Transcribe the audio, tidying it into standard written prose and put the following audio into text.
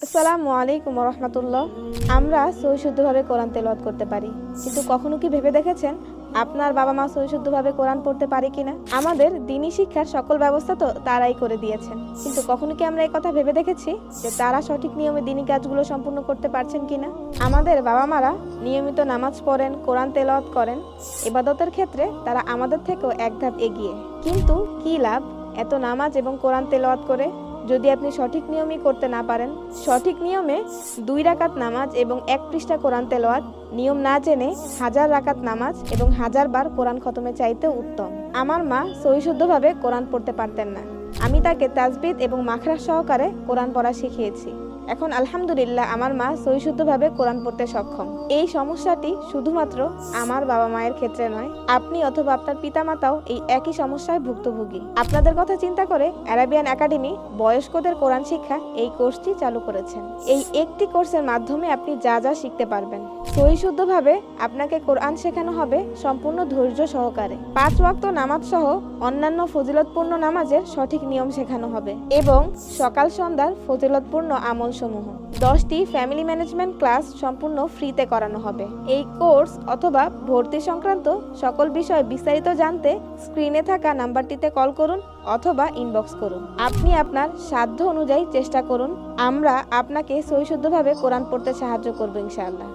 আসসালামু আলাইকুম রহমতুল্লাহ। আমরা সহিশুদ্ধভাবে কোরআন তেলাওয়াত করতে পারি, কিন্তু কখনো কি ভেবে দেখেছেন আপনার বাবা মা সহিশুদ্ধভাবে কোরআন পড়তে পারে কিনা? আমাদের দ্বীনি শিক্ষার সকল ব্যবস্থা তো তারাই করে দিয়েছেন, কিন্তু কখনো কি আমরা এই কথা ভেবে দেখেছি যে তারা সঠিক নিয়মে দ্বীনি কাজগুলো সম্পূর্ণ করতে পারছেন কিনা? আমাদের বাবা মারা নিয়মিত নামাজ পড়েন, কোরআন তেলাওয়াত করেন, ইবাদতের ক্ষেত্রে তারা আমাদের থেকেও এক ধাপ এগিয়ে। কিন্তু কি লাভ এত নামাজ এবং কোরআন তেলাওয়াত করে যদি আপনি সঠিক নিয়মই করতে না পারেন? সঠিক নিয়মে 2 রাকাত নামাজ এবং 1 পৃষ্ঠা কোরআন তেলাওয়াত নিয়ম না জেনে 1000 রাকাত নামাজ এবং 1000 বার কোরআন খতমে চাইতে উত্তম। আমার মা সহিশুদ্ধভাবে কোরআন পড়তে পারতেন না, আমি তাকে তাজবিদ এবং মাখরাজ সহকারে কোরআন পড়া শিখিয়েছি। এখন আলহামদুলিল্লাহ আমার মা সহিশুদ্ধভাবে কোরআন পড়তে সক্ষম। এই সমস্যাটি শুধুমাত্র আমার বাবা মায়ের ক্ষেত্রে নয়, আপনি অথবা আপনার পিতামাতাও এই একই সমস্যায় ভুক্তভোগী। আপনাদের কথা চিন্তা করে আরাবিয়ান একাডেমি বয়স্কদের কোরআন শিক্ষা এই কোর্সটি চালু করেছেন। এই একটি কোর্সের মাধ্যমে আপনি যা যা শিখতে পারবেন। সহিশুদ্ধভাবে আপনাকে কোরআন শেখানো হবে সম্পূর্ণ ধৈর্য সহকারে। 5 ওয়াক্ত নামাজ সহ অন্যান্য ফজিলতপূর্ণ নামাজের সঠিক নিয়ম শেখানো হবে এবং সকাল সন্ধ্যার ফজিলতপূর্ণ আমল সমূহ। 10টি ফ্যামিলি ম্যানেজমেন্ট ক্লাস সম্পূর্ণ ফ্রিতে করানো হবে। এই কোর্স অথবা ভর্তি সংক্রান্ত সকল বিষয় বিস্তারিত জানতে স্ক্রিনে থাকা নাম্বারটিতে কল করুন অথবা ইনবক্স করুন। আপনি আপনার সাধ্য অনুযায়ী চেষ্টা করুন, আমরা আপনাকে সহিশুদ্ধভাবে কোরআন পড়তে সাহায্য করব ইনশাআল্লাহ।